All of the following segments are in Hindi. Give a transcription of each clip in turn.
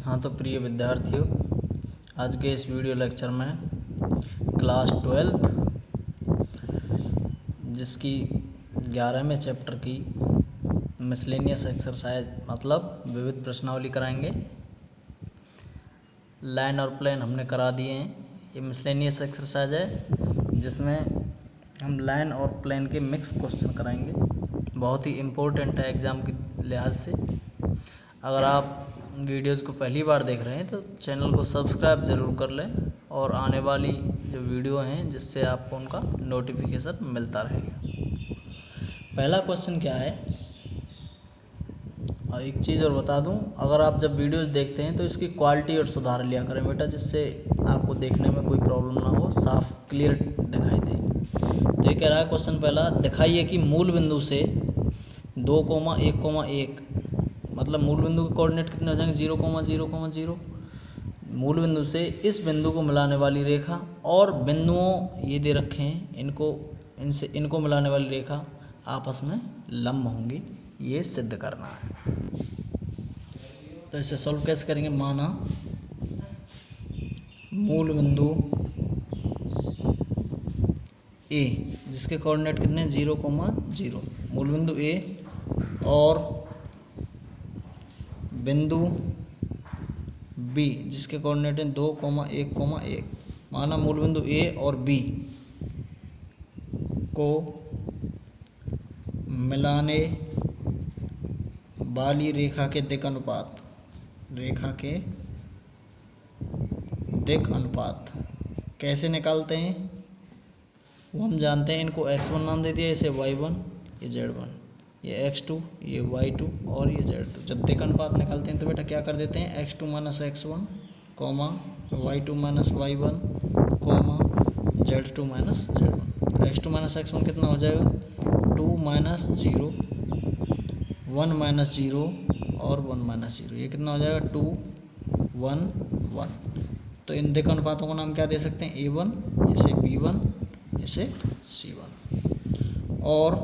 हाँ तो प्रिय विद्यार्थियों, आज के इस वीडियो लेक्चर में क्लास 12 जिसकी 11वें चैप्टर की मिसलेनियस एक्सरसाइज मतलब विविध प्रश्नावली कराएंगे। लाइन और प्लेन हमने करा दिए हैं। ये मिसलेनियस एक्सरसाइज है जिसमें हम लाइन और प्लेन के मिक्स क्वेश्चन कराएंगे। बहुत ही इम्पोर्टेंट है एग्ज़ाम के लिहाज से। अगर आप वीडियोज़ को पहली बार देख रहे हैं तो चैनल को सब्सक्राइब ज़रूर कर लें और आने वाली जो वीडियो हैं जिससे आपको उनका नोटिफिकेशन मिलता रहेगा। पहला क्वेश्चन क्या है, और एक चीज़ और बता दूं, अगर आप जब वीडियोज़ देखते हैं तो इसकी क्वालिटी और सुधार लिया करें बेटा, जिससे आपको देखने में कोई प्रॉब्लम ना हो, साफ क्लियर दिखाई दे। तो ये कह रहा है क्वेश्चन पहला, दिखाइए कि मूल बिंदु से 2,1,1 मतलब मूल बिंदु के कोऑर्डिनेट कितने हो जाएंगे 0,0,0। मूल बिंदु से इस बिंदु को मिलाने वाली रेखा और बिंदुओं ये दे रखे हैं, इनको मिलाने वाली रेखा आपस में लंब होंगी, ये सिद्ध करना है। तो इसे सॉल्व कैसे करेंगे। माना मूल बिंदु ए जिसके कोऑर्डिनेट कितने 0,0, मूल बिंदु ए और बिंदु बी जिसके कोऑर्डिनेट हैं 2,1,1। माना मूल बिंदु ए और बी को मिलाने वाली रेखा के दिक् अनुपात कैसे निकालते हैं वो हम जानते हैं। इनको x1 नाम दे दिया, इसे y1, ये z1, ये x2, ये y2 और ये z2। जब दिक् अनुपात निकालते हैं तो बेटा क्या कर देते हैं, x2 minus x1, y2 minus y1, z2 minus z1। x2 minus x1 कितना हो जाएगा 2 माइनस 0, 1 माइनस 0 और 1 माइनस 0, ये कितना हो जाएगा 2, 1, 1। तो इन दिक् अनुपातों का नाम क्या दे सकते हैं, a1, इसे b1, इसे c1। और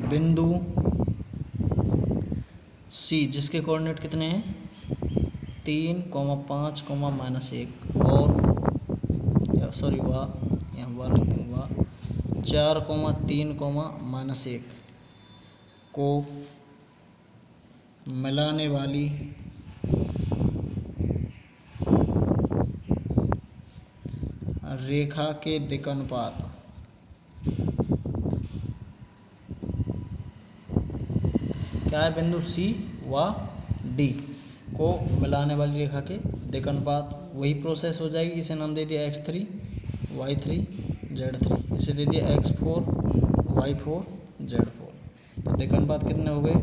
बिंदु c जिसके कोऑर्डिनेट कितने हैं 3, 5, -1 और सॉरी यहाँ लिख दूँगा 4, 3, -1 को मिलाने वाली रेखा के दिक् अनुपात क्या है, बिंदु C व D को मिलाने वाली रेखा के दिक् अनुपात। वही प्रोसेस हो जाएगी, इसे नाम दे दिया x3, y3, z3, इसे दे दिया x4, y4, z4। तो दिक् अनुपात कितने हो गए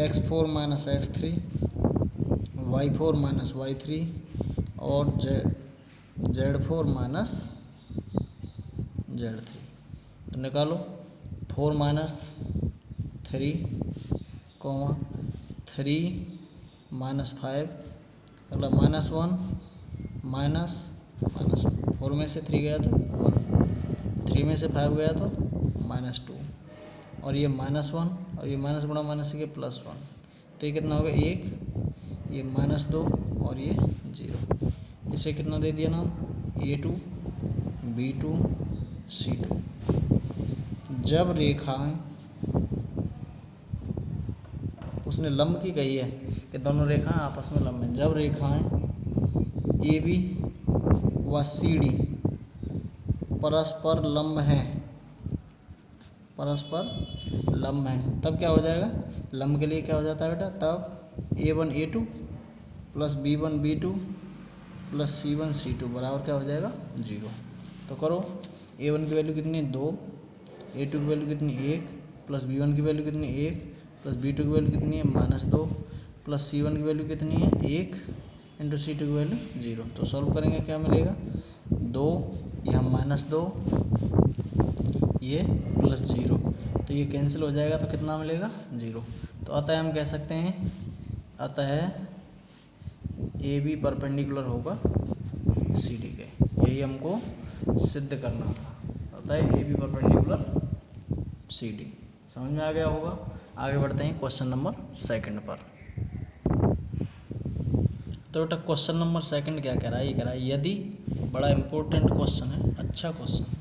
x4 minus x3, y4 minus y3 और z4 माइनस z3। तो निकालो 4 माइनस 3, 3 माइनस 5, अगला -1 माइनस 4 में से 3 गया तो 1, 3 में से 5 गया तो -2 और ये -1 और ये माइनस गुणा माइनस के +1। तो ये कितना होगा 1, ये -2 और ये 0। इसे कितना दे दिया नाम a2, b2, c2। जब रेखाएं उसने लंब की कही है कि दोनों रेखाएं आपस में लंब हैं। जब रेखाएं AB व CD परस्पर लंब हैं, तब क्या हो जाएगा, लंब के लिए क्या हो जाता है बेटा, तब A1 A2 plus B1 B2 plus C1 C2 बराबर क्या हो जाएगा 0। तो करो A1 की वैल्यू कितनी है 2, A2 की वैल्यू कितनी 1 प्लस B1 की वैल्यू कितनी 1 प्लस B2 की वैल्यू कितनी है -2 प्लस C1 की वैल्यू कितनी है 1 इंटू C2 की वैल्यू 0। तो सॉल्व करेंगे क्या मिलेगा 2, यहाँ -2, ये प्लस 0, तो ये कैंसिल हो जाएगा तो कितना मिलेगा 0। तो अतः हम कह सकते हैं, अतः AB परपेंडिकुलर होगा CD के, यही हमको सिद्ध करना था। अतः AB परपेंडिकुलर CD। समझ में आ गया होगा। आगे बढ़ते हैं क्वेश्चन नंबर सेकंड पर। तो बेटा क्वेश्चन नंबर सेकंड क्या कह रहा है, ये कह रहा है यदि, बड़ा इंपॉर्टेंट क्वेश्चन है, अच्छा क्वेश्चन है।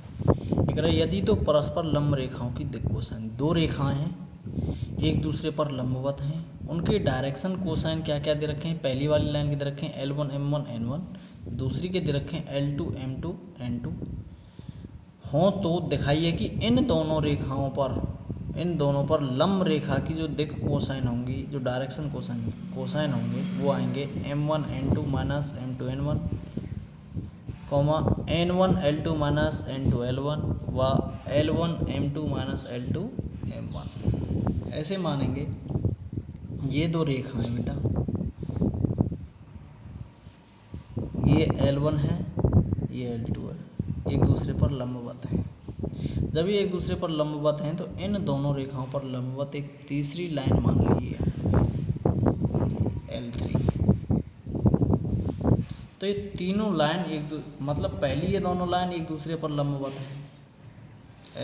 ये कह रहा है यदि तो परस्पर लंब रेखाओं की दिक् कोसाइन, दो रेखाएं हैं एक दूसरे पर लंबवत हैं, उनके डायरेक्शन कोसाइन क्या क्या दे रखे हैं। पहली वाली लाइन के दे रखे हैं L1 M1 N1, दूसरी के दे रखे हैं L2 M2 N2 हों तो दिखाइए कि इन दोनों पर लंब रेखा की जो दिक् कोसाइन होंगी, जो डायरेक्शन कोसाइन होंगे वो आएंगे M1 N2 minus M2 N1 comma N1 L2 minus N2 L1 व L1 M2 minus L2 M1। ऐसे मानेंगे ये दो रेखाएं बेटा, ये L1 है ये L2 है, एक दूसरे पर लंबवत हैं। जब ये एक दूसरे पर लंबवत हैं तो इन दोनों रेखाओं पर लंबवत एक तीसरी लाइन मान लीजिए L3। तो ये तीनों लाइन मतलब पहली ये दोनों लाइन एक दूसरे पर लंबवत है,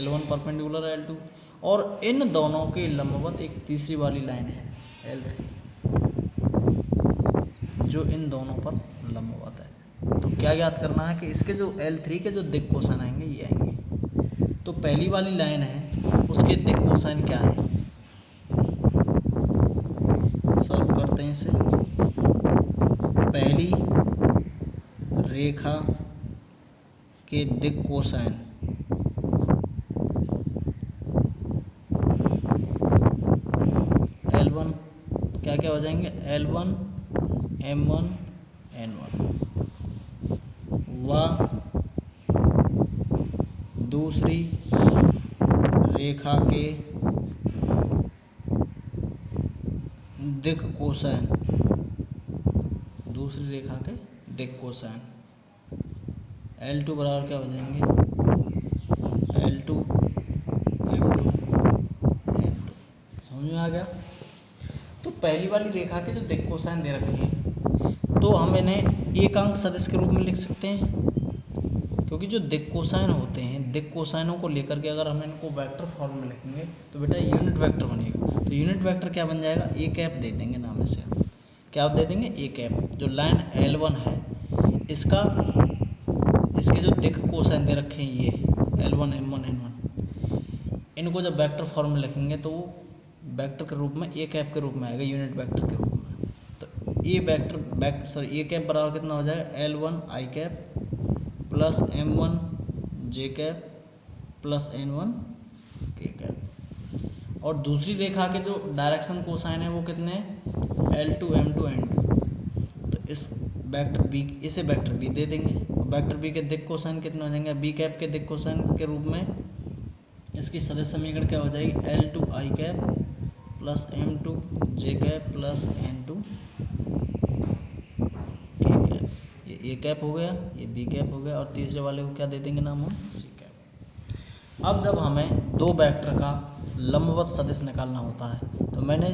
L1 परपेंडिकुलर है L2, और इन दोनों के लंबवत एक तीसरी वाली लाइन है L3 जो इन दोनों पर लंबवत है। तो क्या याद करना है कि इसके जो L3 के जो दिक् कोसाइन आएंगे ये आएंगे। तो पहली वाली लाइन है उसके दिक् कोसाइन क्या है, सॉल्व करते हैं इसे। पहली रेखा के दिक् कोसाइन L1 क्या क्या हो जाएंगे, L1 M1 N1 व दूसरी रेखा के दिक् कोसाइन, दूसरी रेखा के दिक् कोसाइन L2 बराबर क्या हो जाएंगे L2 M2 N2। समझ में आ गया। तो पहली वाली रेखा के जो दिक् कोसाइन दे रखे हैं तो हम इन्हें एक अंक सदिश के रूप में लिख सकते हैं, क्योंकि जो दिक् कोसाइन होते हैं दिक् कोसाइनों को लेकर के अगर हम इनको वेक्टर फॉर्म में लिखेंगे तो बेटा यूनिट वेक्टर बनेगा। तो यूनिट वेक्टर क्या बन जाएगा, ए कैप दे देंगे नाम से, क्या आप दे देंगे ए कैप। जो लाइन L1 है इसके जो दिक् कोसाइन दे रखे हैं ये L1 M1 N1, इनको जब वेक्टर फॉर्म में लिखेंगे तो वो वेक्टर के रूप में ए कैप के रूप में आएगा, यूनिट वेक्टर के रूप में। तो ये ए कैप बराबर कितना हो जाएगा L1 I cap plus M1 J cap plus N1 K cap. और दूसरी रेखा के जो डायरेक्शन कोसाइन है वो कितने हैं L2 M2 N2। तो इसे वेक्टर बी दे देंगे। वेक्टर बी के दिक् कोसाइन कितने हो जाएंगे, बी कैप के दिक् कोसाइन के रूप में इसकी सदिश समीकरण क्या हो जाएगी L2 I cap plus M2 J cap plus N2 K cap. ये ए कैप हो गया, ये बी कैप हो गया, और तीसरे वाले को क्या दे देंगे नाम हम सी कैप। अब जब हमें दो वेक्टर का लंबवत सदिश निकालना होता है तो मैंने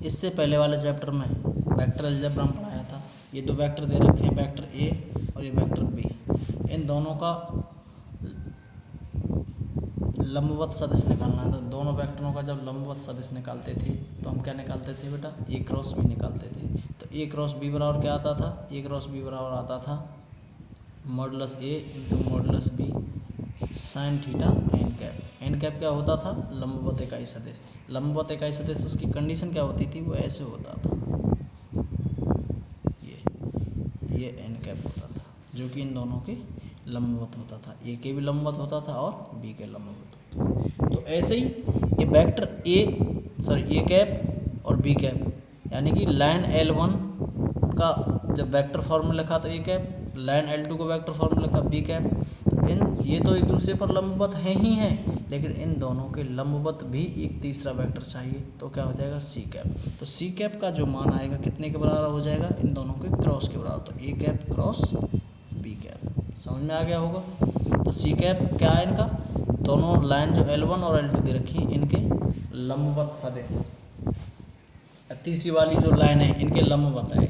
इससे पहले वाले चैप्टर में वेक्टर अलजेब्रा में पढ़ाया था। ये दो वेक्टर दे रखे हैं, वेक्टर ए और ये वेक्टर बी, इन दोनों का लंबवत सदिश निकालना था। दोनों वेक्टरों का जब लंबवत सदिश निकालते थे तो हम क्या निकालते थे बेटा, ए क्रॉस बी निकालते थे। तो ए क्रॉस बी बराबर क्या आता था, ए क्रॉस बी बराबर आता था modulus A into modulus B sine theta N cap. N cap क्या होता था, लंबवत इकाई सदिश। लंबवत इकाई सदिश उसकी कंडीशन क्या होती थी, वो ऐसे होता था, ये एन कैप होता था जो कि इन दोनों के लंबवत होता था, ए के भी लंबवत होता था और बी के लंबवत होता था। तो ऐसे ही ये वेक्टर ए कैप और बी कैप, यानी कि लाइन L1 का जब वेक्टर फॉर्म में लिखा तो ए कैप, लाइन L2 को वेक्टर फॉर्म में लिखा बी कैप। ये तो एक दूसरे पर लंबवत हैं ही हैं, लेकिन इन दोनों के लंबवत भी एक तीसरा वेक्टर चाहिए, तो क्या हो जाएगा सी कैप। तो सी कैप का जो मान आएगा कितने के बराबर हो जाएगा, इन दोनों के क्रॉस के बराबर। तो A cap cross B cap, समझ में आ गया होगा। तो सी कैप क्या है, इनका दोनों लाइन जो L1 और L2 दे रखी है इनके लंबवत सदिश। तीसरी वाली जो लाइन है इनके लंबवत है,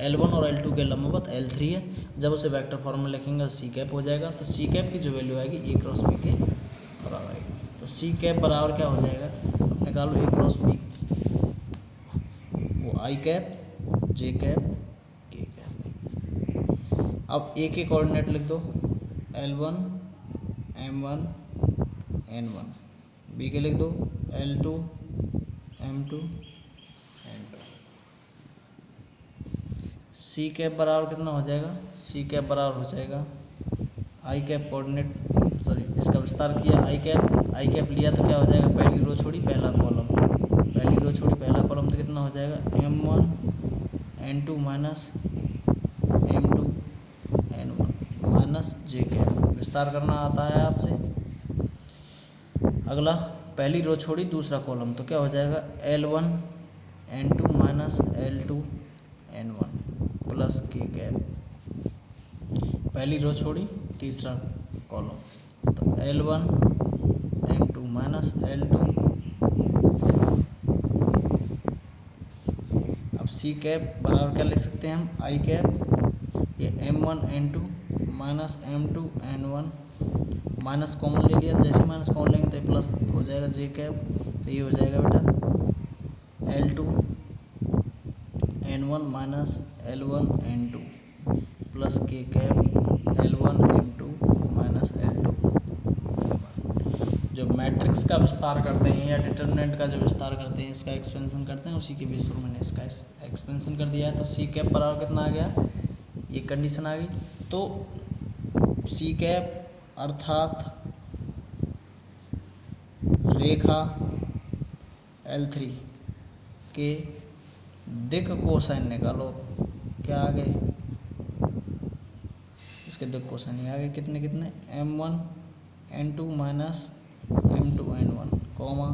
L1 और L2 के लंबवत L3 है। जब उसे वेक्टर फॉर्म में लिखेंगे सी कैप हो जाएगा। तो सी कैप की जो वैल्यू आएगी ए क्रॉस बी के बराबर आएगी। तो सी कैप बराबर क्या हो जाएगा, अपने निकालो ए क्रॉस बी, वो आई कैप जे कैप के कैप। अब ए के कोऑर्डिनेट लिख दो L1 M1 N1, बी के लिख दो L2 M2 N2। C cap बराबर कितना हो जाएगा, सी कैप बराबर हो जाएगा आई कैप कोऑर्डिनेट, सॉरी इसका विस्तार किया आई कैप लिया तो क्या हो जाएगा, पहली रो छोड़ी पहला कॉलम, पहली रो छोड़ी पहला कॉलम तो कितना हो जाएगा M1 N2 minus M2 N1 minus जे कैप। विस्तार करना आता है आपसे। अगला पहली रो छोड़ी दूसरा कॉलम तो क्या हो जाएगा L1 N2 minus L2 N1 plus K cap. पहली रो छोड़ी तीसरा कॉलम तो L1 M2 माइनस L2। अब सी कैप बराबर क्या लिख सकते हैं हम, आई कैप, ये M1 N2 minus M2 N1, minus common ले लिया, जैसे माइनस कॉमन लेंगे तो ये प्लस हो जाएगा जे कैप, तो ये हो जाएगा बेटा L2 N1 minus L1 N2 plus K cap L1 M2 minus L2 N1। जो मैट्रिक्स का विस्तार करते हैं या डिटर्मिनेंट का जो विस्तार करते हैं, इसका एक्सपेंशन करते हैं, उसी के बेस पर मैंने इसका एक्सपेंशन कर दिया है। तो सी कैप बराबर कितना आ गया, ये कंडीशन आ गई। तो सी कैप अर्थात रेखा L3 के दिक् कोसाइन निकालो, क्या आ गए, इसके दिक् कोसाइन आ गए कितने कितने, M1 N2 minus M2 N1 comma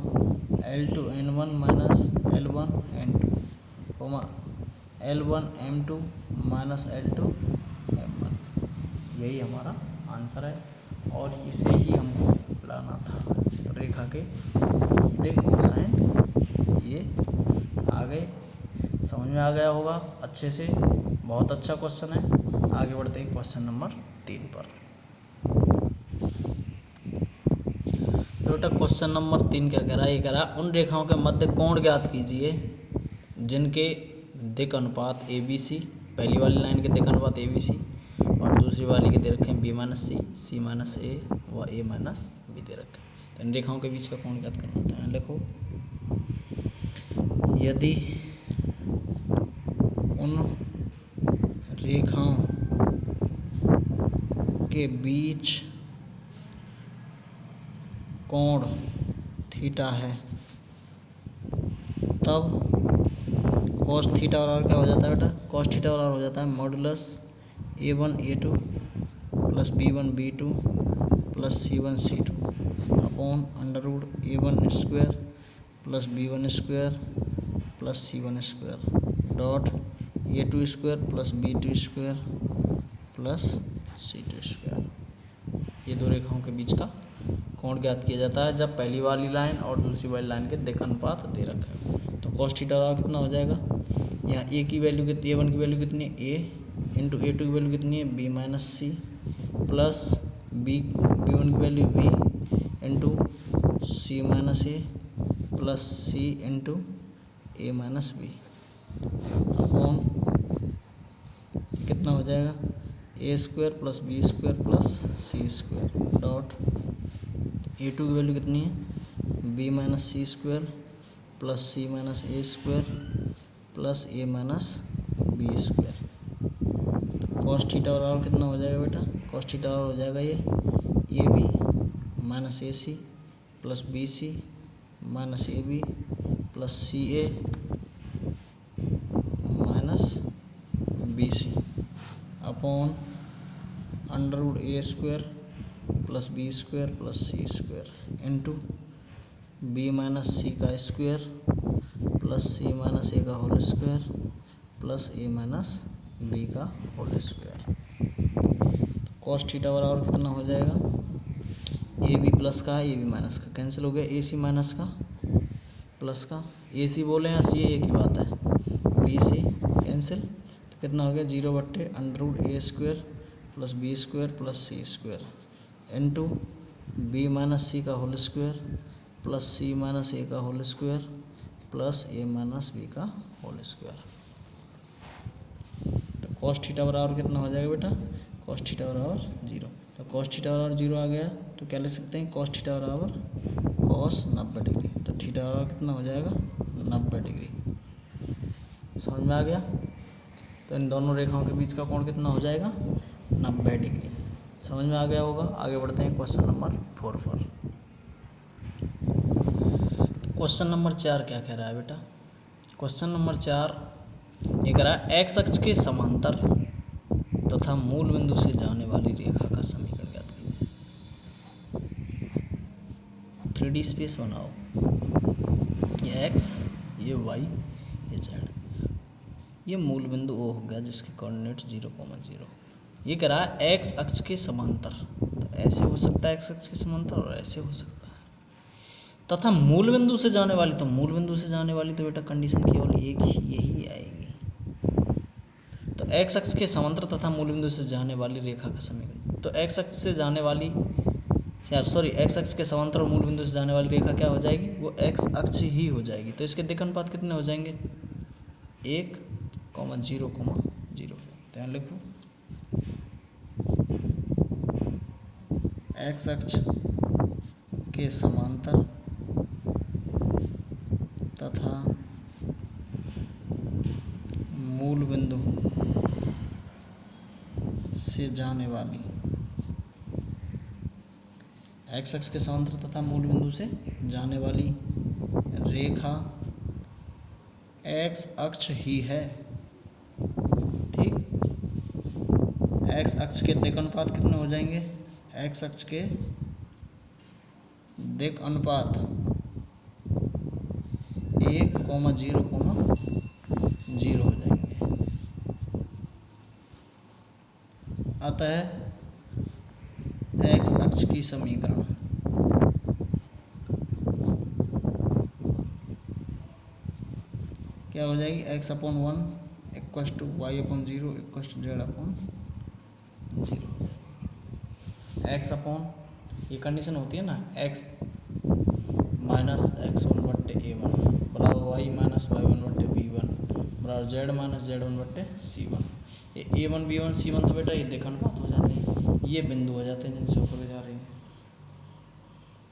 L2 N1 minus L1 N2 comma L1 M2 minus L2 M1। यही हमारा आंसर है और इसे ही हमको लाना था। तो रेखा के दिक् कोसाइन ये आ गए, समझ में आ गया होगा अच्छे से, बहुत अच्छा क्वेश्चन है। आगे बढ़ते हैं क्वेश्चन नंबर 3 पर। तो बेटा क्वेश्चन नंबर 3 क्या कह रहा है, ये कह रहा है उन रेखाओं के मध्य कोण ज्ञात कीजिए जिनके दिक् अनुपात ABC, पहली वाली लाइन के दिक् अनुपात ABC और दूसरी वाली के दे रखे हैं B minus C, C minus A व A माइनस B दे रखे हैं। तो इन रेखाओं के बीच का कोण ज्ञात करना होता है। देखो यदि उन रेखाओं के बीच कोण थीटा है तब कॉस थीटा बराबर क्या हो जाता है बेटा, कॉस थीटा बराबर हो जाता है modulus A1 A2 plus B1 B2 plus C1 C2 upon under root A1 square plus B1 square plus C1 square dot A2 square plus B2 square plus C2 square. ये दो रेखाओं के बीच का कोण ज्ञात किया जाता है जब पहली वाली लाइन और दूसरी वाली लाइन के दिक् अनुपात दे रखे हैं। तो कॉस थीटा बराबर कितना हो जाएगा, यहाँ A की वैल्यू कितनी, A1 की वैल्यू कितनी है A इंटू A2 की वैल्यू कितनी है B माइनस सी प्लस B1 की value B into C minus A plus C into A minus B upon कितना हो जाएगा A square plus B square plus C square dot A2 की वैल्यू कितनी है B minus C square plus C minus A square plus A minus B square. Cos theta बराबर कितना हो जाएगा बेटा, कॉस थीटा बराबर हो जाएगा ये AB minus AC plus BC minus AB plus CA minus BC upon under root A square plus B square plus C square into B minus C का square plus C minus A का whole square plus A minus B का होल स्क्वायर। कॉस थीटा बराबर कितना हो जाएगा, AB प्लस का है AB माइनस का, कैंसिल हो गया AC माइनस का प्लस का, AC बोले या CA एक ही बात है, BC कैंसिल तो कितना हो गया 0 under root A square plus B square plus C square into B minus C का whole square plus C minus A का whole square plus A minus B का होल स्क्वायर। तो कॉस थीटा बराबर कितना हो जाएगा बेटा, कॉस थीटा बराबर 0। तो कॉस थीटा बराबर 0 आ गया तो क्या लिख सकते हैं, कॉस थीटा बराबर कॉस 90 डिग्री। तो थीटा बराबर कितना हो जाएगा 90 डिग्री। समझ में आ गया। तो इन दोनों रेखाओं के बीच का कोण कितना हो जाएगा 90 डिग्री। समझ में आ गया होगा। आगे बढ़ते हैं क्वेश्चन नंबर 4 पर। क्वेश्चन नंबर 4 क्या कह रहा है बेटा, क्वेश्चन नंबर 4 ये कह रहा है एक्स अक्ष के समांतर तथा मूल बिंदु से जाने वाली रेखा का समीकरण ज्ञात कीजिए। 3D स्पेस बनाओ, ये एक्स, ये वाई, ये जेड, ये मूल बिंदु ओ हो गया जिसके कोऑर्डिनेट 0,0। ये कह रहा है एक्स अक्ष के समांतर, तो ऐसे हो सकता है एक्स अक्ष के समांतर और ऐसे हो सकता है, तथा मूल बिंदु से जाने वाली, तो मूल बिंदु से जाने वाली तो बेटा कंडीशन केवल एक ही यही आएगी। तो एक्स अक्ष के समांतर तथा मूल बिंदु से जाने वाली रेखा का समीकरण, तो एक्स अक्ष से जाने वाली एक्स अक्ष के समांतर और मूल बिंदु से जाने वाली रेखा क्या हो जाएगी, वो एक्स अक्ष ही हो जाएगी। तो इसके दिक् अनुपात कितने हो जाएंगे 1,0,0। ध्यान लिखो, एक्स अक्ष के समांतर तथा मूल बिंदु से जाने वाली, एक्स अक्ष के समांतर तथा मूल बिंदु से जाने वाली रेखा एक्स अक्ष ही है। ठीक, एक्स अक्ष के दिक् अनुपात कितने हो जाएंगे, एक्स अक्ष के दिक् अनुपात 1,0,0 हो जाएंगे। अतः एक्स अक्ष की समीकरण क्या हो जाएगी, x/1 = y/0 = z/0। X upon, ये कंडीशन होती है ना, x माइनस x1/a1 बराबर y माइनस y1/b1 बराबर z माइनस z1/c1। ये a1 b1 c1 तो बेटा ये दिक् अनुपात हो जाते हैं, ये बिंदु हो जाते हैं जिनसे ऊपर जा रही है।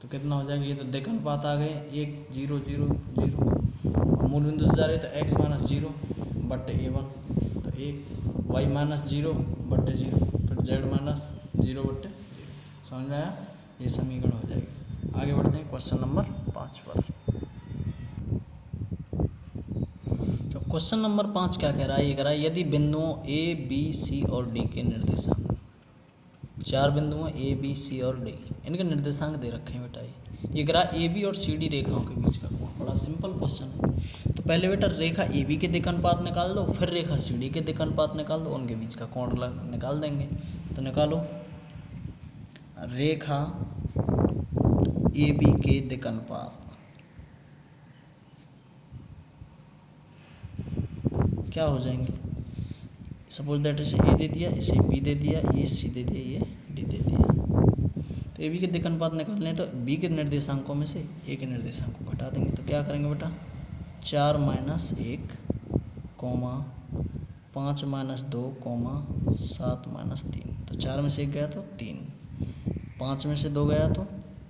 तो कितना हो जाएगा, ये तो दिक् अनुपात आ गए 1 0 0 0, मूल बिंदु से जा रहे तो x माइनस 0/a1 तो 1 y माइनस 0/0 फिर z माइनस 0/0। समझ में आया, ये समीकरण हो जाएगी। आगे बढ़ते हैं क्वेश्चन नंबर 5 पर। तो क्वेश्चन नंबर 5 क्या कह रहा है, ये कह रहा है यदि बिंदुओं a b c और d के निर्देशांक, 4 बिंदु हैं a b c और d, इनके निर्देशांक दे रखे हैं बेटा। ये कह रहा है ए बी और सी डी रेखाओं के बीच का कोण, बड़ा सिंपल क्वेश्चन है। तो पहले बेटा रेखा ए बी के दिक् अनुपात निकाल दो, फिर रेखा सी डी के दिक् अनुपात निकाल दो, उनके बीच का कोण निकाल देंगे। तो निकालो, रेखा ए बी के दिक् अनुपात क्या हो जाएंगे, सपोज दैट इसे ए दे दिया, इसे बी दे दिया, ये सी दे दिया, ये डी दे दिया। तो ए बी के दिक् अनुपात निकालने तो बी के निर्देशांकों में से ए के निर्देशांक को घटा देंगे। तो क्या करेंगे बेटा, 4 minus 1 comma 5 minus 2 comma 7 minus 3। तो 4 में से 1 गया तो 3, 5 में से 2 गया तो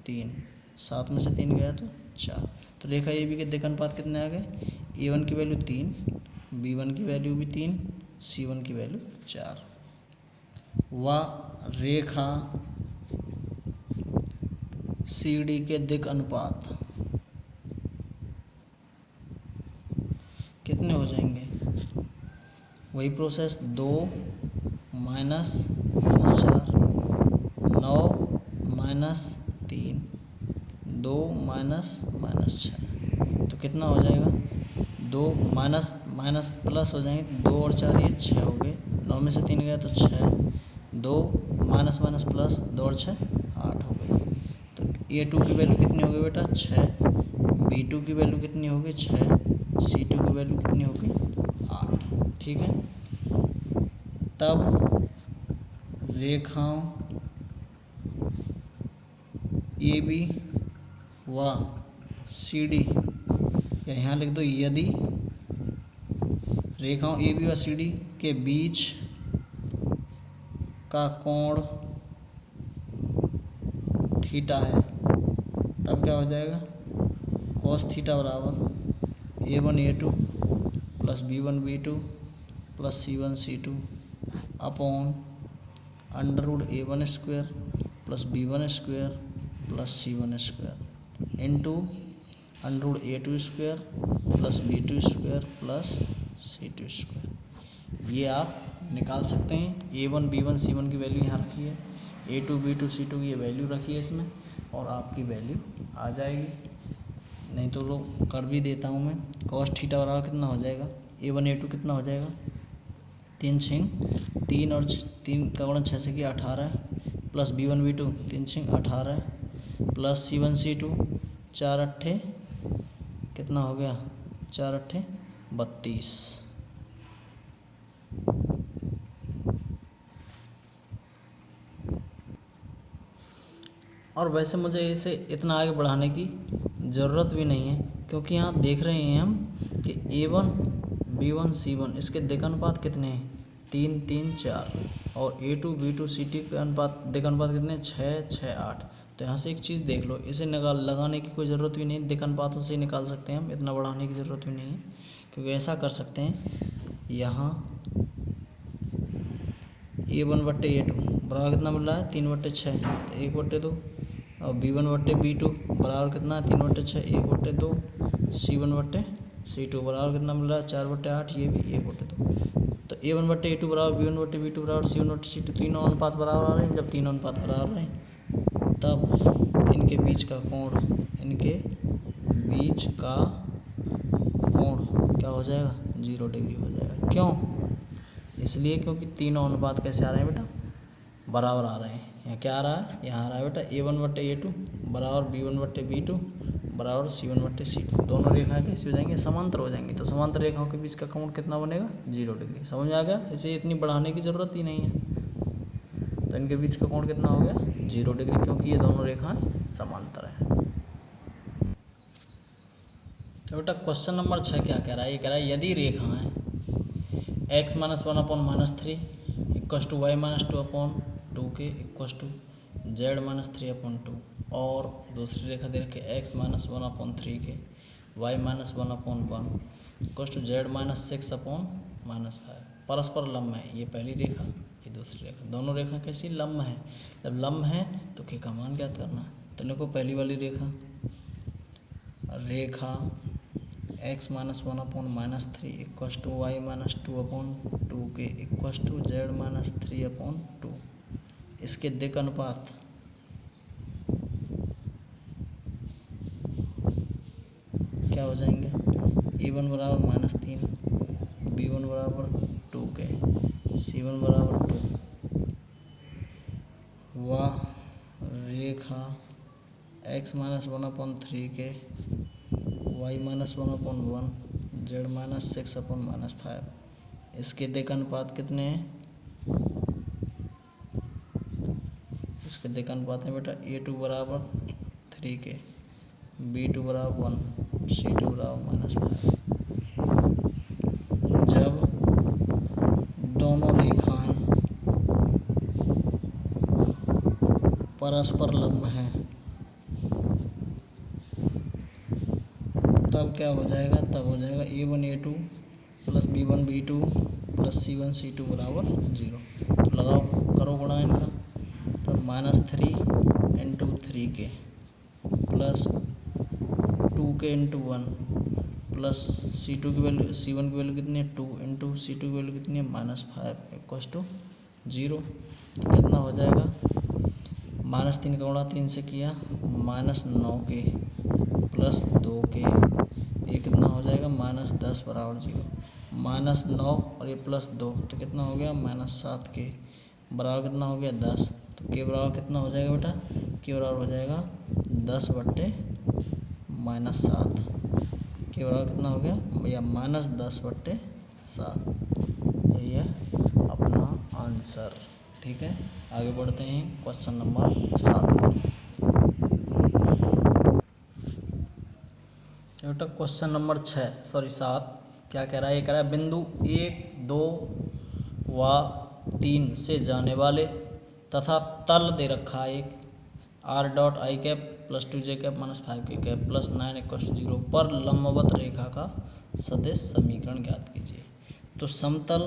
3, 7 में से 3 गया तो 4। तो रेखा ए बी के दिक् अनुपात कितने आ गए, A1 की वैल्यू 3, B1 की वैल्यू भी 3, C1 की वैल्यू 4। व रेखा सी डी के दिक् अनुपात कितने हो जाएंगे, वही प्रोसेस, 2 माइनस 4, 9 माइनस 3, 2 माइनस 6। तो कितना हो जाएगा, 2 माइनस माइनस प्लस हो जाएंगे, 2 और 4 ये 6 हो गए, 9 में से 3 गया तो 6, 2 माइनस माइनस प्लस 2 और 6 8 हो गए। तो A2 की वैल्यू कितनी हो गई बेटा 6, B2 की वैल्यू कितनी होगी 6, C2 की वैल्यू कितनी होगी 8। ठीक है, तब रेखाओं ए बी व सी डी, या यहाँ लिख दो यदि रेखाओं ए बी और सी डी के बीच का कोण थीटा है, तब क्या हो जाएगा, कॉस थीटा बराबर A1 A2 plus B1 B2 plus C1 C2 upon √A1² plus B1² plus C1² into √A2² plus B2² plus C2²। ये आप निकाल सकते हैं। A1 B1 C1 की वैल्यू यहाँ रखी है, A2 B2 C2 की ये वैल्यू रखी है इसमें, और आपकी वैल्यू आ जाएगी। नहीं तो लो कर भी देता हूँ मैं। कॉस थीटा बराबर कितना हो जाएगा, A1 A2 कितना हो जाएगा, 3 6 3 और 3 का गुणा 6 से किया 18 plus B1 B2 3 6 18 plus C1 C2 4 8 कितना हो गया, 4 8 32। और वैसे मुझे इसे इतना आगे बढ़ाने की ज़रूरत भी नहीं है, क्योंकि यहाँ देख रहे हैं हम कि A1 B1 C1 इसके दिक् अनुपात कितने हैं, 3 3 4, और A2 B2 C2 के अनुपात दिक् अनुपात कितने, 6 6 8। तो यहाँ से एक चीज़ देख लो, इसे लगाने की कोई ज़रूरत भी नहीं, दिक् अनुपातों से निकाल सकते हैं हम, इतना बढ़ाने की ज़रूरत भी नहीं है। क्योंकि ऐसा कर सकते हैं, यहाँ A1/A2 बराबर कितना मिल रहा है, 3/6 तो 1/2, और B1/B2 बराबर कितना है, 3/6 1/2, C1/C2 बराबर कितना मिल रहा है, 4/8, ये भी 1/2। तो A1/A2 बराबर B1/B2 बराबर C1/C2 तीनों अनुपात बराबर आ रहे हैं। जब तीनों अनुपात बराबर रहे तब इनके बीच का कोण क्या हो जाएगा, 0 डिग्री हो जाएगा। क्यों, इसलिए क्योंकि तीनों अनुपात कैसे आ रहे हैं बेटा, बराबर आ रहे हैं। यहाँ क्या आ रहा है, यहाँ आ रहा है बेटा A1/A2 बराबर B1/B2 बराबर C1/C2। दोनों रेखाएं कैसी हो जाएंगी, समांतर हो जाएंगी। तो समांतर रेखाओं के बीच का कोण कितना बनेगा, 0 डिग्री। समझ में आ गया, इसे इतनी बढ़ाने की ज़रूरत ही नहीं है। तो इनके बीच का कोण कितना हो गया, 0 डिग्री, क्योंकि ये दोनों रेखाएं समांतर हैं। तो बेटा क्वेश्चन नंबर 6 क्या कह रहा है, ये कह रहा है यदि रेखाएं x - 1/-3 = y - 2/2 के = z - 3/2, और दूसरी रेखा दे रखे x - 1/3 के y - 1/1 = z - 6/5 परस्पर लंब है। ये पहली रेखा, ये दूसरी रेखा, दोनों रेखा कैसी, लंब है। जब लंब है तो k का मान ज्ञात करना है। तो देखो पहली वाली रेखा x - 1/-3 = y - 2/2 के = z - 3/2। इसके दिक् अनुपात क्या हो जाएंगे, A1 बराबर -3, B1 बराबर 2 के, C1 बराबर 2। वह रेखा x - 1/3 के y - 1/1 z - 6/5, इसके दिक् अनुपात कितने हैं, इसके दिक् अनुपात है बेटा A2 बराबर 3 के, B2 बराबर 1, C2 बराबर -5। जब दोनों रेखाएं परस्पर लंब हैं तब क्या हो जाएगा, तब हो जाएगा A1 A2 plus B1 B2 plus C1 C2 बराबर 0। तो लगाओ, करो गुणा इनका, तो -3 × 3 के प्लस 2 के × 1 प्लस C2 की वैल्यू, C1 की वैल्यू कितनी है, 2 × C2 की वैल्यू कितनी है, -5 = 0। तो कितना हो जाएगा, -3 का गुणा 3 से किया, -9 के प्लस 2 के, ये कितना हो जाएगा, -10 बराबर 0। -9 और ये +2 तो कितना हो गया, -7 के बराबर कितना हो गया, 10। तो के बराबर कितना हो जाएगा बेटा, के बराबर हो जाएगा 10/-7। के बराबर कितना हो गया भैया, -10/7। यही है अपना आंसर। ठीक है, आगे बढ़ते हैं क्वेश्चन नंबर 7 पर। बेटा क्वेश्चन नंबर 7 क्या कह रहा है? ये कह रहा है बिंदु 1, 2 व 3 से जाने वाले तथा तल दे रखा है एक R dot I cap plus 2 j cap minus 5 k cap plus 9 equal to 0 पर लंबवत रेखा का सदिश समीकरण ज्ञात कीजिए। तो समतल,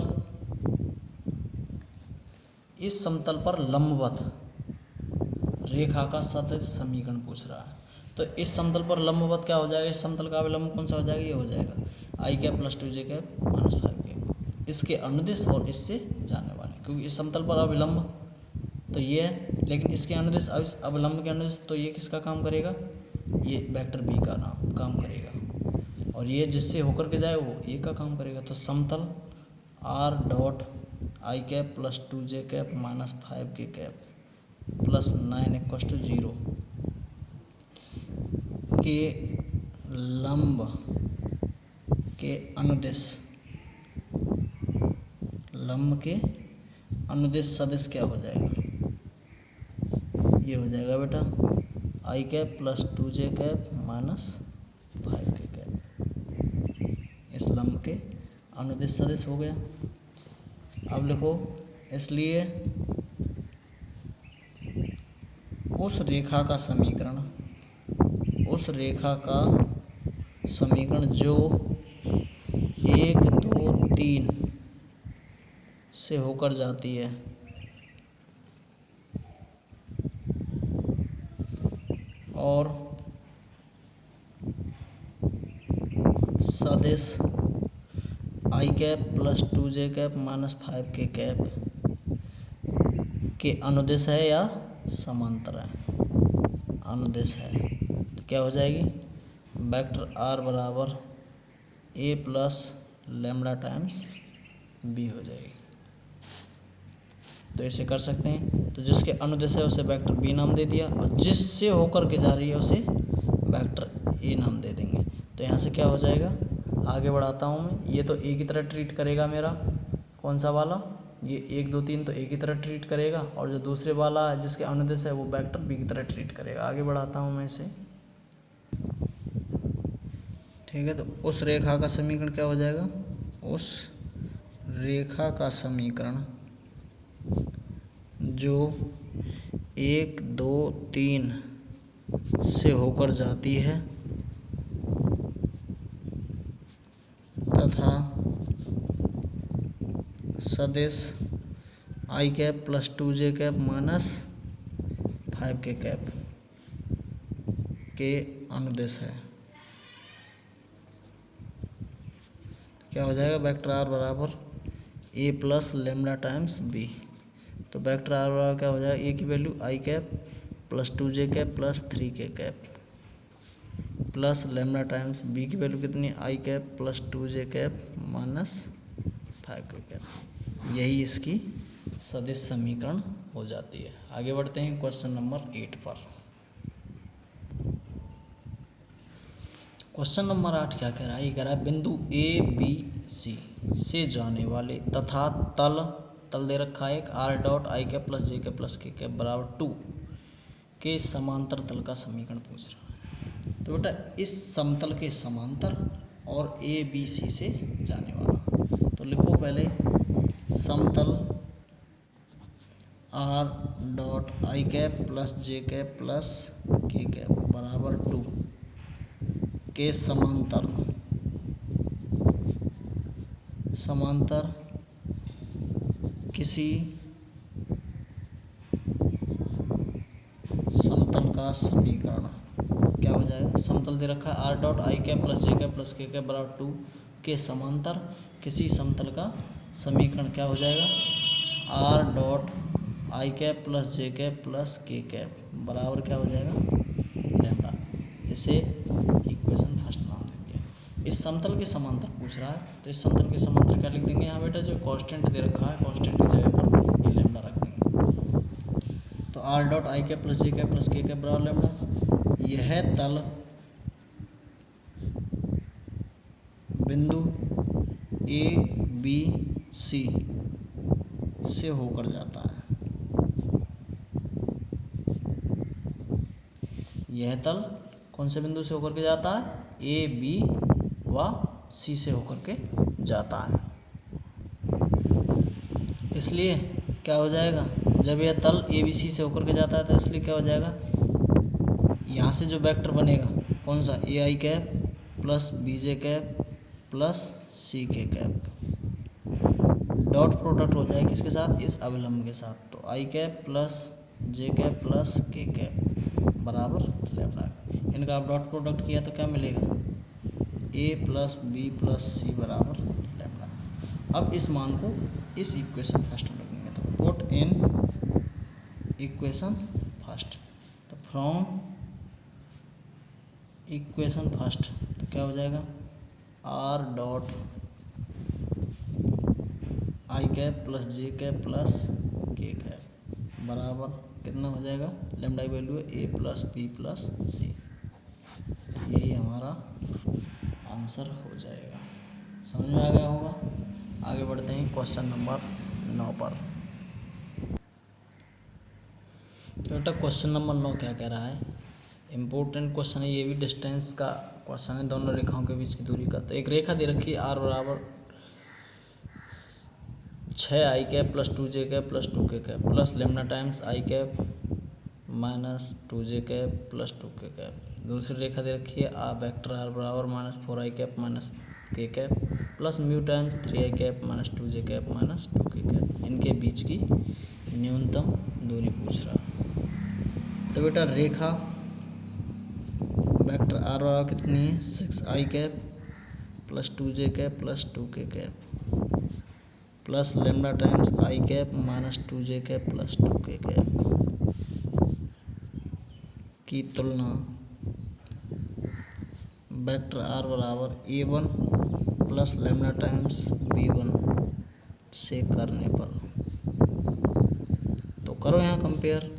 इस समतल पर लंबवत रेखा का सदिश समीकरण पूछ रहा है। तो इस समतल पर लंबवत क्या हो जाएगा? इस समतल का अभिलंब कौन सा हो जाएगा? ये हो जाएगा आई cap plus 2 j cap minus 5 cap, इसके अनुदिश और इससे जाने वाले, क्योंकि इस समतल पर अभिलंब तो ये है, लेकिन इसके अनुदिश, अभिलंब के अनुदिश, तो ये किसका काम करेगा? ये वेक्टर बी का काम करेगा, और ये जिससे होकर के जाए वो ए का काम करेगा। तो समतल R dot I cap plus 2 j cap minus 5 k cap plus 9 equal to 0 के लंब के अनुदिश, लंब के अनुदिश सदिश क्या हो जाएगा? ये हो जाएगा बेटा आई cap plus 2 j cap minus 5 k cap, इस लंब के अनुदिश सदिश हो गया। अब लिखो, इसलिए उस रेखा का समीकरण, उस रेखा का समीकरण जो 1, 2, 3 से होकर जाती है और सदिश आई cap plus 2 j cap minus 5 k cap के अनुदिश है या समांतर है? अनुदिश है। तो क्या हो जाएगी? वेक्टर आर बराबर A plus lambda times B हो जाएगी। तो इसे कर सकते हैं। तो जिसके अनुदिश है उसे वेक्टर बी नाम दे दिया, और जिससे होकर के जा रही है उसे वेक्टर ए नाम दे देंगे। तो यहाँ से क्या हो जाएगा? आगे बढ़ाता हूँ मैं। ये तो ए की तरह ट्रीट करेगा मेरा, कौन सा वाला? ये 1, 2, 3 तो ए की तरह ट्रीट करेगा, और जो दूसरे वाला है जिसके अनुदिश है वो वेक्टर बी की तरह ट्रीट करेगा। आगे बढ़ाता हूँ मैं इसे, ठीक है। तो उस रेखा का समीकरण क्या हो जाएगा? उस रेखा का समीकरण जो 1, 2, 3 से होकर जाती है तथा सदिश आई cap plus 2 j cap minus 5 k cap के अनुदिश है, क्या हो जाएगा? वेक्टर आर बराबर A plus lambda times B. तो वेक्टर आर बराबर क्या हो जाएगा? ए की value i cap plus 2 j cap plus 3 k cap plus lambda times B की वैल्यू कितनी? I cap plus 2 j cap minus 5 k cap. यही इसकी सदिश समीकरण हो जाती है। आगे बढ़ते हैं क्वेश्चन नंबर 8 पर। क्वेश्चन नंबर 8 क्या कह रहा है? ये कह रहा है बिंदु ए बी सी से जाने वाले तथा तल दे रखा है एक R dot I cap plus J cap plus K cap बराबर 2 के समांतर तल का समीकरण पूछ रहा है। तो बेटा इस समतल के समांतर और ए बी सी से जाने वाला, तो लिखो पहले समतल R dot I cap plus J cap plus K cap बराबर 2 के समांतर किसी समतल का समीकरण क्या हो जाएगा? समतल दे रखा है R dot I cap plus J cap plus K cap बराबर 2 के समांतर किसी समतल का समीकरण क्या हो जाएगा? R dot I cap plus J cap plus K cap बराबर क्या हो जाएगा? लैम्डा। इसे इक्वेशन फर्स्ट नाम दे दिया। इस समतल के समांतर पूछ रहा है, तो इस समतल के समांतर क्या लिख देंगे? यहाँ बेटा जो कांस्टेंट दे रखा है, कांस्टेंट की जगह पर ये लैम्डा रख देंगे। तो R dot I cap plus J cap plus K cap बराबर लैम्डा। यह तल बिंदु ए बी सी से होकर जाता है। यह तल कौन से बिंदु से होकर के जाता है? ए बी व सी से होकर के जाता है। इसलिए क्या हो जाएगा, जब यह तल ए बी सी से होकर के जाता है तो इसलिए क्या हो जाएगा, यहाँ से जो वेक्टर बनेगा कौन सा, A I cap plus B J cap plus C K cap, dot product हो जाएगा किसके साथ, इस अभिलंब के साथ। तो आई कैप प्लस जे कैप प्लस के कैप बराबर लैम्डा। इनका आप डॉट प्रोडक्ट किया तो क्या मिलेगा, ए प्लस बी प्लस सी बराबर लैम्डा। अब इस मान को इस इक्वेशन फर्स्ट में रखेंगे, तो पुट इन इक्वेशन फर्स्ट। तो फ्रॉम इक्वेशन फर्स्ट तो क्या हो जाएगा, R dot I cap plus J cap plus K cap बराबर कितना हो जाएगा, लैम्डा की वैल्यू है ए प्लस बी प्लस सी। यही हमारा आंसर हो जाएगा। समझ में आ गया होगा। आगे बढ़ते हैं क्वेश्चन नंबर 9 पर। तो बेटा क्वेश्चन नंबर 9 क्या कह रहा है, इम्पोर्टेंट क्वेश्चन है ये भी, डिस्टेंस का क्वेश्चन है, दोनों रेखाओं के बीच की दूरी का। तो एक रेखा दे रखी है आर बराबर 6 आई cap plus 2 j cap plus 2 के cap plus lambda times I cap minus 2 j cap plus 2 के कैप। दूसरी रेखा दे रखी है आ वेक्टर आर बराबर माइनस 4 आई कैप माइनस के कैप प्लस म्यू टाइम्स 3 आई cap minus 2 j cap minus 2 के कैप। इनके बीच की न्यूनतम दूरी पूछ रहा। तो बेटा रेखा वेक्टर आर बराबर कितनी है, 6 आई cap plus 2 j cap plus 2 के cap plus lambda times I cap minus 2 j cap plus 2 के कैप की तुलना वेक्टर आर बराबर A1 plus lambda times B1 से करने पर। तो करो यहाँ कंपेयर।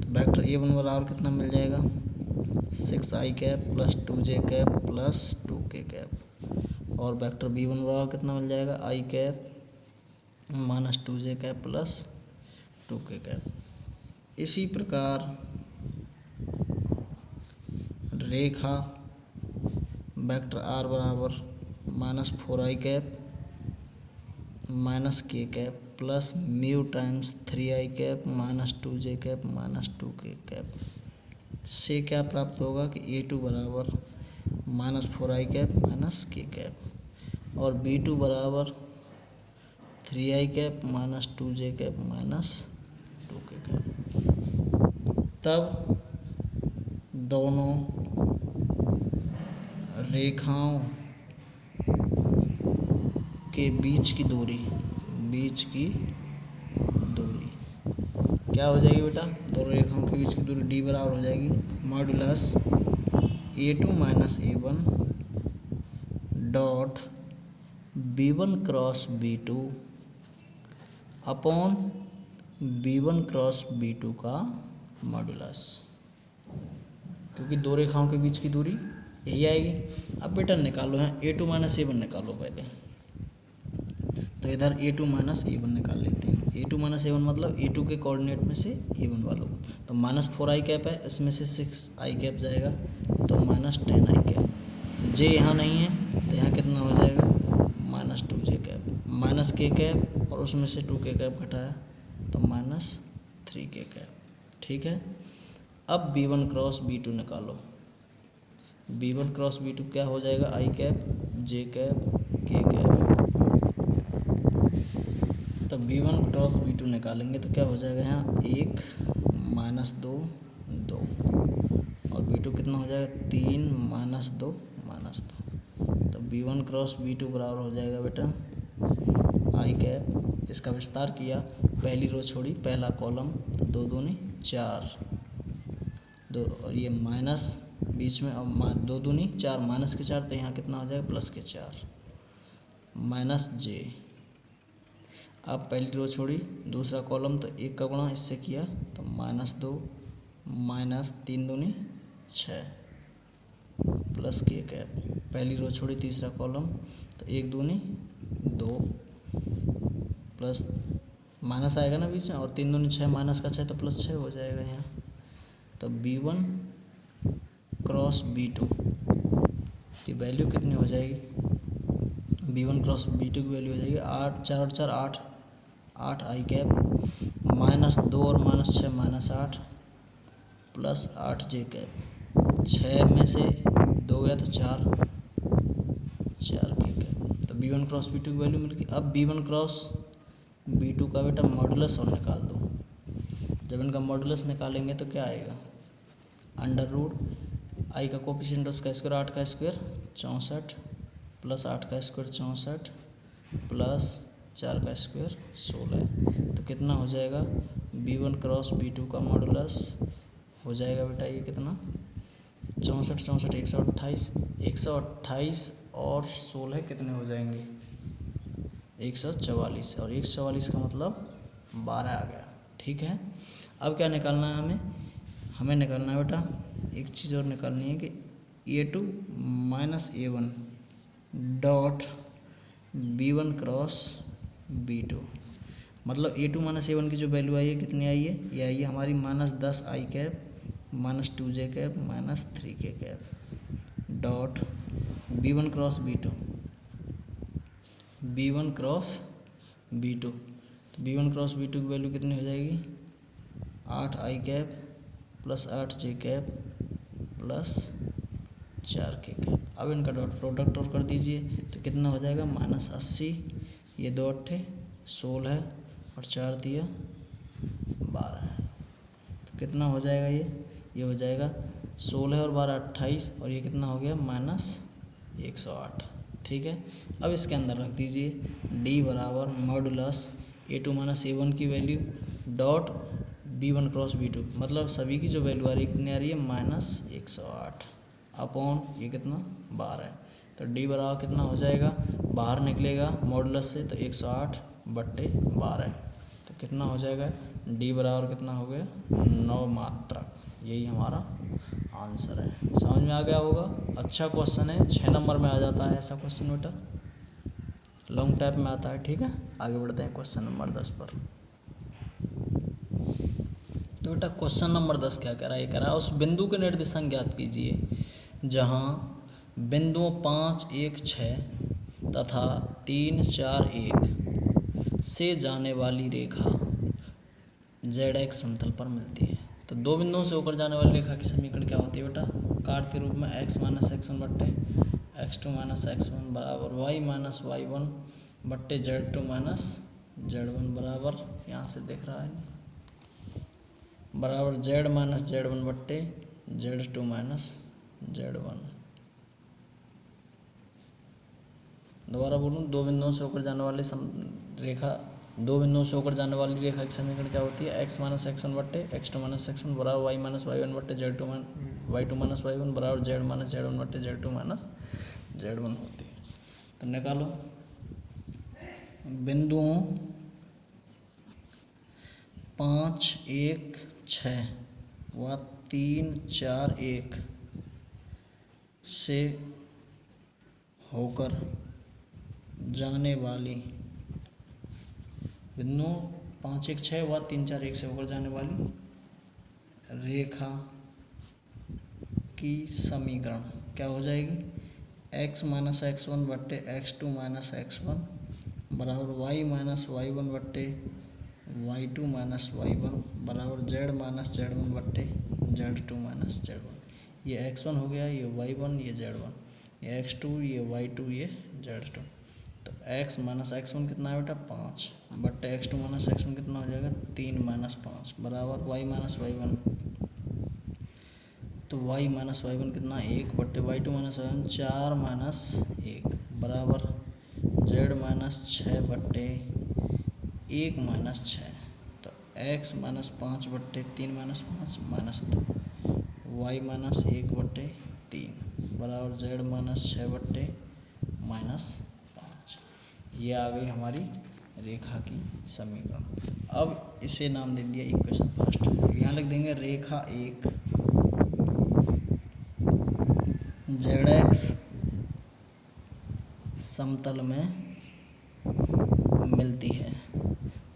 वेक्टर ए1 बराबर कितना मिल जाएगा, 6 आई cap plus 2 j cap plus 2 के कैप, और वेक्टर बी1 बराबर कितना मिल जाएगा, आई cap minus 2 j cap plus 2 के कैप। इसी प्रकार रेखा वेक्टर आर बराबर माइनस 4 आई कैप माइनस के कैप प्लस म्यू टाइम्स 3 आई cap minus 2 j cap minus 2 के कैप से क्या प्राप्त होगा कि ए2 बराबर माइनस 4 आई कैप माइनस के कैप और बी2 बराबर 3 आई cap minus 2 j cap minus 2 के कैप। तब दोनों रेखाओं के बीच की दूरी क्या हो जाएगी बेटा, दोनों रेखाओं के बीच की दूरी डी बराबर हो जाएगी modulus A2 minus A1 dot B1 cross B2 upon b1 cross b2 का मॉड्यूलस, क्योंकि दो रेखाओं के बीच की दूरी यही आएगी। अब बेटा निकालो यहाँ a2 माइनस ए1 निकालो पहले। तो इधर a2 माइनस ए1 निकाल लेते हैं। a2 माइनस ए1 मतलब a2 के कोऑर्डिनेट में से a1 वालों को। तो माइनस 4 आई कैप है, इसमें से 6 आई कैप जाएगा तो माइनस 10 आई कैप। जे यहाँ नहीं है तो यहाँ कितना हो जाएगा, माइनस 2 जे कैप माइनस के कैप और उसमें से 2 के कैप घटाया तो माइनस 3 के कैप। ठीक है। अब b1 क्रॉस b2 निकालो। b1 क्रॉस b2 क्या हो जाएगा, आई कैप जे कैप के कैप। तो b1 क्रॉस b2 निकालेंगे तो क्या हो जाएगा, यहाँ 1 माइनस 2 2 और b2 कितना हो जाएगा 3 माइनस 2 माइनस 2। तो b1 क्रॉस b2 बराबर हो जाएगा बेटा आई कैप। इसका विस्तार किया, पहली रो छोड़ी पहला कॉलम, तो 2 दूनी 4 2 और ये माइनस बीच में, और 2 दूनी 4 माइनस के 4 तो यहाँ कितना हो जाएगा प्लस के 4 माइनस जे। अब पहली रो छोड़ी दूसरा कॉलम, तो 1 का गुणा इससे किया तो माइनस 2 माइनस 3 दूनी 6 प्लस के कैप। पहली रो छोड़ी तीसरा कॉलम, तो 1 दूनी 2 प्लस माइनस आएगा ना बीच में, और 3 दूनी 6 माइनस का 6 तो प्लस 6 हो जाएगा यहाँ। तो b1 क्रॉस b2 तो वैल्यू कितनी हो जाएगी, B1 क्रॉस B2 की वैल्यू हो जाएगी 8, 4 और 4 8, 8 आई कैप माइनस 2 और माइनस 6 माइनस 8 प्लस 8 जे कैप, 6 में से 2 गया तो 4, 4 के कैप। तो B1 क्रॉस B2 की वैल्यू मिल गई। अब B1 क्रॉस B2 का बेटा मॉडुलस और निकाल दो। जब इनका मॉडुलस निकालेंगे तो क्या आएगा, अंडर रूट आई का कोफिशिएंट उसका स्क्वायर 8 का स्क्वायर 64 प्लस 8 का स्क्वायर 64 प्लस 4 का स्क्वायर 16। तो कितना हो जाएगा, B1 क्रॉस B2 का मॉडुलस हो जाएगा बेटा ये कितना, 64 64 128, 128 और 16 कितने हो जाएंगे, 144, और 144 का मतलब 12 आ गया। ठीक है, अब क्या निकालना है हमें निकालना है बेटा एक चीज़ और निकालनी है कि A2 minus A1 dot B1 cross B2, मतलब A2 माइनस A1 की जो वैल्यू आई है कितनी आई है, ये आई है हमारी -10 आई cap minus 2 j cap minus 3 k cap dot B1 cross B2, B1 cross B2। तो B1 क्रॉस B2 की वैल्यू कितनी हो जाएगी, 8 आई कैप प्लस 8 जे कैप प्लस 4 के कैप। अब इनका डॉट प्रोडक्ट और कर दीजिए तो कितना हो जाएगा, -80, ये 2 8 16 और 4 दिया 12। तो कितना हो जाएगा ये हो जाएगा 16 और 12 28, और ये कितना हो गया -108। ठीक है, अब इसके अंदर रख दीजिए D बराबर मॉडुलस A2 माइनस A1 की value dot B1 cross B2, मतलब सभी की जो वैल्यू आ रही है कितनी आ रही है, -108 अपॉन ये कितना 12 है। तो D बराबर कितना हो जाएगा, बाहर निकलेगा मॉडुलस से तो 108 बट्टे 12, तो कितना हो जाएगा, D बराबर कितना हो गया 9 मात्रक। यही हमारा आंसर है। समझ में आ गया होगा, अच्छा क्वेश्चन है, 6 नंबर में आ जाता है ऐसा क्वेश्चन बेटा, लॉन्ग टाइप में आता है। ठीक है, आगे बढ़ते हैं क्वेश्चन नंबर 10 पर। तो बेटा क्वेश्चन नंबर 10 क्या कह रहा है, ये कह रहा है उस बिंदु के निर्देशांक ज्ञात कीजिए जहां बिंदुओं 5 1 6 तथा 3 4 1 से जाने वाली रेखा ZX समतल पर मिलती है। तो दो बिंदुओं से होकर जाने वाली रेखा की समीकरण क्या होती है बेटा, कार्य के रूप में x माइनस x1 बट्टे x2 माइनस x1 बराबर y माइनस y1 बट्टे z2 माइनस z1 बराबर, यहाँ से दिख रहा है बराबर z माइनस z1 बट्टे z2 माइनस z1। दोबारा बोलूँ, दो बिंदुओं से होकर जाने वाली रेखा की समीकरण क्या होती है, x माइनस x1 बट्टे x2 माइनस x1 बराबर y माइनस y1 बट्टे z2 माइनस y1 बराबर z माइनस z1 बट्टे z2 माइनस z1 होती है। तो निकालो बिंदुओं 5 1 6 व 3 4 1 से होकर जाने वाली बिंदुओं 5 1 6 व 3 4 1 से होकर जाने वाली रेखा की समीकरण क्या हो जाएगी, x माइनस x1 बट्टे x2 माइनस x1 बराबर y माइनस y1 बट्टे y2 माइनस y1 बराबर z माइनस z1 बट्टे z2 माइनस z1। ये x1 हो गया, ये y1, ये z1, ये x2, ये y2, ये z2। तो x माइनस x1 कितना है बेटा 5 बट्टे x2 माइनस x1 कितना हो जाएगा 3 माइनस 5 बराबर y माइनस y1, तो y माइनस y1 कितना 1 बट्टे y2 माइनस y1 4 माइनस 1 बराबर z माइनस 6 बट्टे 1 माइनस 6। तो x माइनस 5 बट्टे 3 माइनस 5 माइनस 2, y माइनस 1 बट्टे 3 बराबर z माइनस 6 बट्टे माइनस 5। ये आ गई हमारी रेखा की समीकरण। अब इसे नाम दे दिया इक्वेशन फर्स्ट। यहाँ लिख देंगे रेखा एक ZX समतल में मिलती है।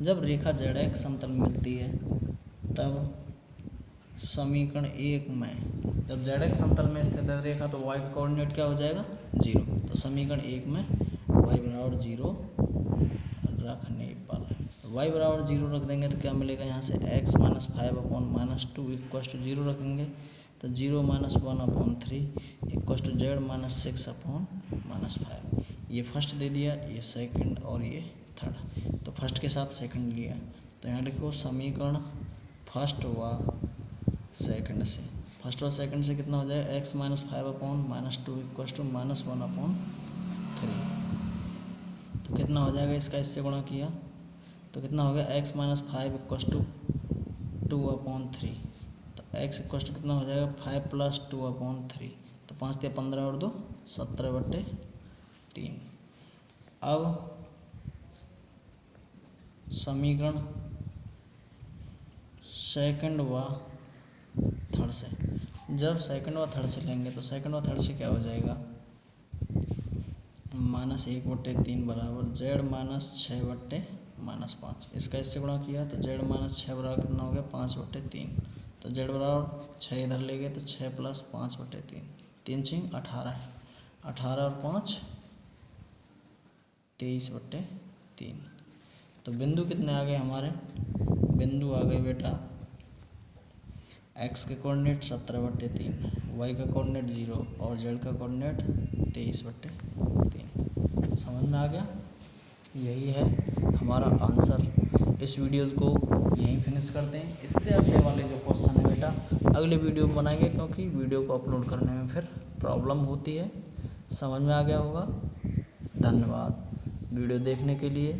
जब रेखा ZX समतल में मिलती है तब समीकरण 1 में जब z एक्स समतल में स्थित है रेखा तो y का कोऑर्डिनेट क्या हो जाएगा 0। तो समीकरण 1 में y बराबर 0 रखने पर y बराबर 0 रख देंगे तो क्या मिलेगा, यहाँ से x माइनस 5/-2 इक्वस टू 0 रखेंगे तो 0 माइनस 1/3 इक्वस टू z माइनस 6/-5। ये फर्स्ट दे दिया, ये सेकंड और ये थर्ड। तो फर्स्ट के साथ सेकंड लिया तो यहाँ लिखो समीकरण फर्स्ट व सेकंड से, फर्स्ट और सेकंड से कितना हो जाएगा, x माइनस 5/-2 इक्वस टू -1/3। तो कितना हो जाएगा, इसका इससे गुणा किया तो कितना हो गया, x माइनस 5 इक्वस टू 2/3। तो x इक्वस टू कितना हो जाएगा 5 प्लस 2/3। तो 5 या 15 और 2 17/3। अब समीकरण सेकंड व थर्ड से, जब सेकंड व थर्ड से लेंगे तो सेकंड व थर्ड से क्या हो जाएगा, -1/3 बराबर z माइनस 6/-5। इसका इससे गुणा किया तो z माइनस 6 बराबर कितना हो गया 5/3। तो z बराबर 6 इधर ले गए तो 6 प्लस 5/3, 3 6 18, 18 और 5 23/3। तो बिंदु कितने आ गए हमारे, बिंदु आ गए बेटा x के कोऑर्डिनेट 17/3, y का कोऑर्डिनेट 0 और z का कोऑर्डिनेट 23/3। समझ में आ गया, यही है हमारा आंसर। इस वीडियो को यहीं फिनिश करते हैं। इससे अगले वाले जो क्वेश्चन है बेटा अगले वीडियो में बनाएंगे, क्योंकि वीडियो को अपलोड करने में फिर प्रॉब्लम होती है। समझ में आ गया होगा। धन्यवाद वीडियो देखने के लिए।